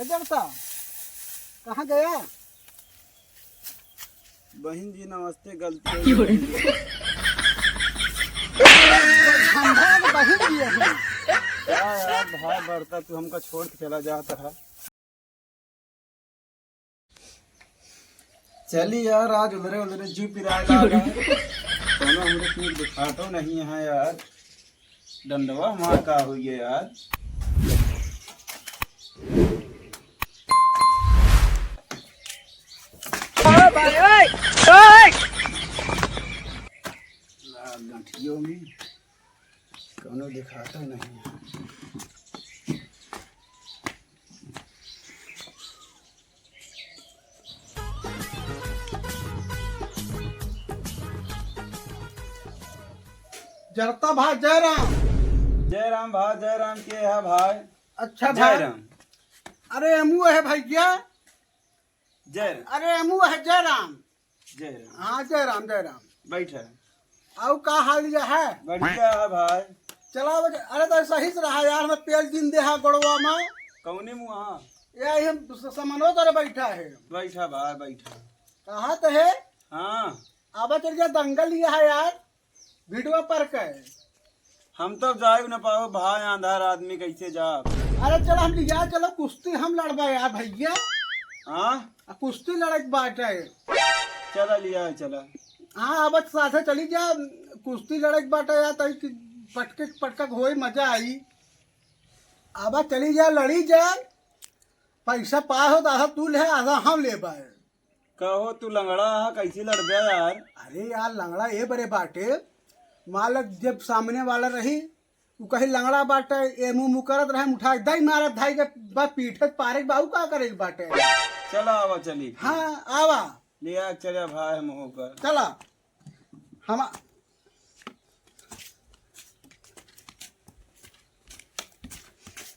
जनता कहाँ गया? बहन जी नमस्ते, गलती हो गई। बहन जी है। क्या यार भाई बढ़ता तू हमका छोड़ के चला जाता है। चली यार आज उधरे उधरे जी पिराए लगा दोनों हमरे पीठ दिखाता नहीं है यार। डंडवा मार का हुई है यार। लठियों में कौनो दिखाता नहीं है। जरता भाई जयराम। जय राम भाई, जय राम के है भाई। अच्छा जय भाई। राम। अरे एमू है भैया। जय राम। अरे एमू है जयराम। जय राम। हाँ जयराम जयराम। बैठा आओ का हाल ये है? बढ़िया है भाई। चला अरे तो सही से रहा यार, मैं तेल दिन दे गोड़वा में कौने मुँह ये हम सामानो करे बैठा है। बैठा भाई बैठा। कहा तो है? हाँ अब चल गया दंगल लिया है यार वीडियो पर के। हम तो जा न पाओ भाई, आंधार आदमी कैसे जा। अरे चलो हम लिया, चलो कुश्ती हम लड़बा यार भैया। हाँ कुश्ती लड़क बात है। चला लिया चला। हाँ अब साथे चली जा, कुश्ती लड़क बात है यार, तो पटके पटक हो मजा आई। अब चली जा लड़ी जा, पैसा पाए हो तो आधा तू ले आधा हम ले पाए। कहो तू लंगड़ा है कैसे लड़ गया यार। अरे यार लंगड़ा ये बड़े बाटे, मालक जब सामने वाला रही तू कहीं लंगड़ा बाटे ए मुंह मुँह करत रहे, उठा दई मारत धाई के बस पीठे पारे बाहू का करे बाटे। चला आवा चली। हाँ आवा लिया चले भाई हम होकर। चला हम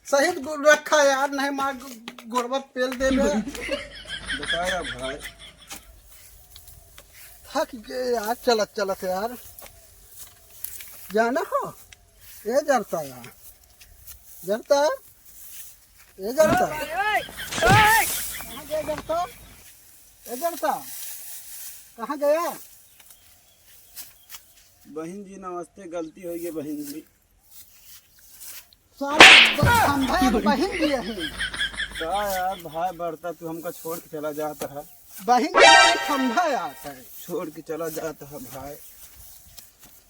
सही रखा यार, नहीं मार गोड़वा पेल दे बताया भाई। थक गए यार, चलत चलत यार जाना हो। ये जरता यार, जरता ये जरता कहाँ गया जरता? ये जरता कहाँ गया? बहन जी नमस्ते, गलती हो गई बहन जी। सारे बहन जी है। क्या यार भाई बढ़ता तू हमका छोड़ के चला जाता है। बहन जी खंभा आता है। छोड़ के चला जाता है भाई,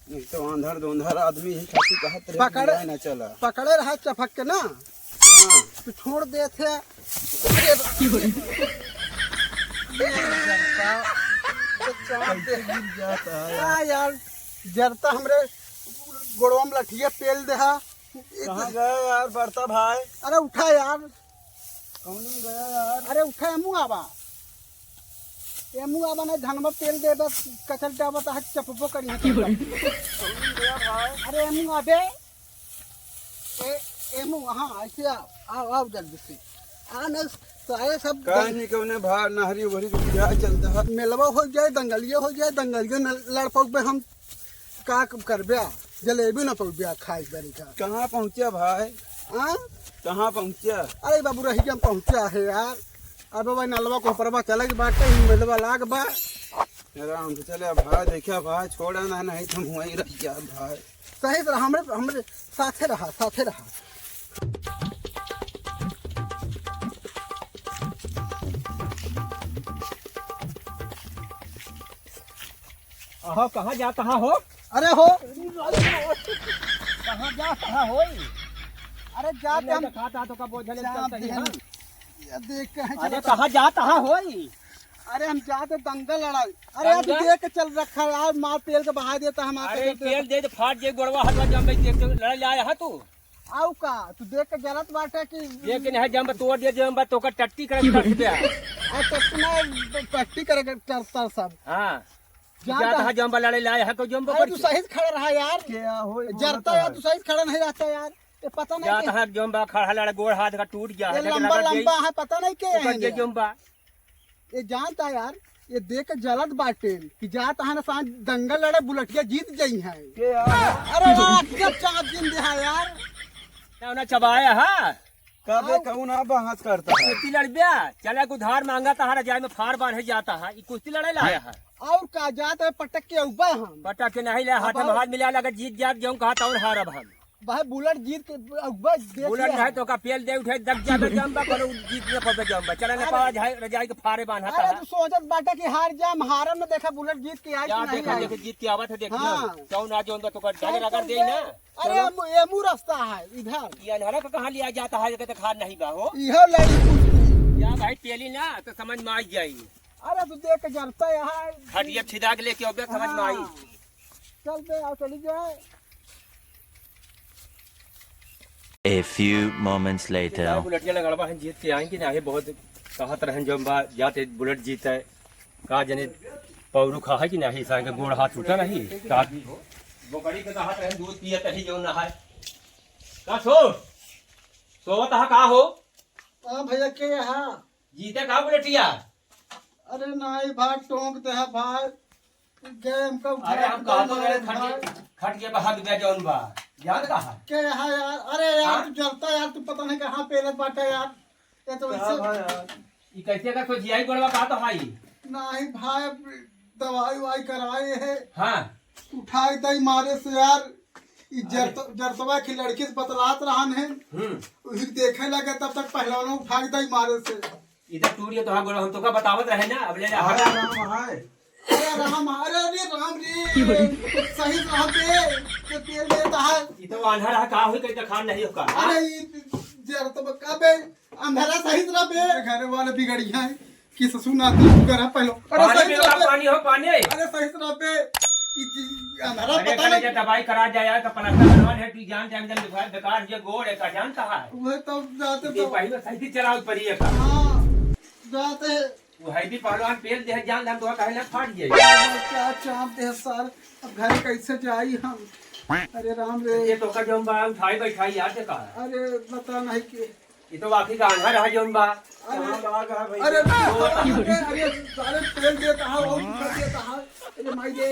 नहीं तो आंधर धुंधर आदमी ही खाती कहत रहे पकड़े ना चला। पकड़े रहा चपक के ना हाँ तो छोड़ दे थे। गिर जाता है यार। हाँ यार जरता हमरे गोड़वा में लठिया पेल दे। कहाँ गया यार बढ़ता भाई? अरे उठा यार। कौन गया यार? अरे उठा एमू आवा, एमू आवा नहीं धनवा पेल दे बस कचल डाबा तो हाथ चपपो करी। कौन गया भाई? अरे एमू आबे एमू हाँ ऐसे आओ आओ जल्दी से आ न सारे सब कहीं कौने भाई नहरी उहरी क्या चलता है। मेलवा हो जाए दंगलिया हो जाए, दंगलिया लड़ पौबे हम का करबे, जलेबी न पौबे खाए बरी का। कहाँ पहुँचा भाई? हाँ कहाँ पहुँचा? अरे बाबू रही हम पहुँचा है यार। अब भाई नलवा को परवा चले बाटे मेलवा लाग बा। आराम से चले भाई, देखा भाई छोड़ा ना नहीं तो वहीं रह गया भाई। सही तरह हमरे हमरे साथे रहा साथे रहा। आहो कहाँ जा कहाँ हो? अरे हो कहाँ जा कहाँ हो? अरे जाते हम खाता तो का बोझले जाते चलते हैं। हैं। ये देख के हैं अरे चलता। कहाँ जा कहाँ हो? अरे हम जाते दंगल लड़ाई। अरे यार तू दंगल? देख के चल रखा है यार, मार तेल के बहा देता हम आके अरे देते। तेल दे फाट जे गोड़वा हटवा जम में देख लड़ लाया है तू। आऊ का तू देख के जरत बाटे कि लेकिन है जम तोड़ दे जम तो का टट्टी कर कर दे। आ कितना पट्टी करे करता सब। हां जा जाता है जम लड़े लाया है तो जम अरे पर तू सही से खड़ा रहा यार। क्या हो जरता यार तू सही से खड़ा नहीं रहता यार, ये पता नहीं जाता है जम खड़ा लड़ा गोड़ हाथ का टूट गया ये है लंबा लंबा है, पता नहीं के है ये जम ये जानता यार। ये देख के जलत बाटे कि जाता है ना सांझ दंगल लड़े बुलटिया जीत गई है। क्या अरे वाह जब चाँद दिन दे है यार। ना चबाया है कबे कहूँ ना बहस करता है। कुश्ती लड़बिया चला को धार मांगा था रजाई में फाड़ बांधे जाता है ये कुश्ती लड़ाई लाया है और का जात है पटक के उबा हम पटा के नहीं ले हाथ में हाथ मिला लगा जीत जात जो कहा था और हारब हम भाई बुलेट जीत के उबा बुलेट है तो का पेल दे उठे दब जाबे जंबा करो जीत न पाबे जंबा चला न पावा जाए रजाई के फाड़े बांधा अरे था तू सोचत बाटा की हार जाम हारम में देखा बुलेट जीत के आई क्या कि नहीं देखा आई। देखे जीत के आवत है देखना हाँ। कौन आ जो तो का डगर अगर दे ना अरे एमू रास्ता है इधर ये अनहरा का कहां लिया जाता है कहते खाद नहीं बा हो इहो लड़ी कुश्ती। या भाई पेली ना तो समझ में आ जाई अरे तू देख के जरता यहाँ हटिया छिदा के लेके अबे समझ में आई चल बे आओ चली जाए। A few moments later. Bullet के लगड़वा है जीत के आएंगे ना है बहुत कहत रहन जो बा जाते बुलेट जीते का जने पौरू खा है कि नहीं सा के गोड़ हाथ टूटा नहीं का बोकड़ी के कहत रहन दूध पियत ही जो ना है का सोवत हा का हो हाँ भैया के यहाँ जीते का बुलेटिया अरे नहीं भाई टोंक दे है भाई गेम का अरे हम कहा तो रहे खट के भाग गया जौन बा याद कहा के यहाँ यार अरे यार तू जलता यार तू पता नहीं कहाँ पेलत बाटे यार ये तो इससे ई कैसे का सोचियाई गोड़वा का तो भाई नहीं भाई दवाई वाई कराए है हां उठाई दई मारे से यार ई जरतवा की लड़की से बतलात रहन है उही देखे लगे तब तक पहलवानों उठाई दई मारे से इधर टूरियो तो गोड़ हम तो का बतावत रहे ना अब ले जा अरे राम है। अरे राम रे सही रहते के तेल देता है ई तो अनहरा का होई कहीं खान नहीं होगा अरे जरतवा का बे अंधेरा सही तरह बे घर वाले बिगड़ी हैं कि ससुर नाती कर पहलो पानी में का पानी हो पानी अरे सही तरह बे अंधेरा अरे पता कल नहीं जे दवाई करा जाए तो प्लास्टर बनवा है तू जान टाइम जल्दी भाई बेकार जे गोड़ है का जानता है वह तो जाते ये तो पहले सही चलाओ पड़ी है का हाँ जाते वो है भी पहलवान पेल दे जान हम तो कहले फाट जाए क्या चाहते हैं सर अब घर कैसे जाई हम अरे राम रे ये तो का जोन बा उठाई बैठाई याद है का अरे बता नहीं कि ये तो आखिर का अनहरा है जोन बा अरे सारे तेल देता है और कर देता है अरे माई दे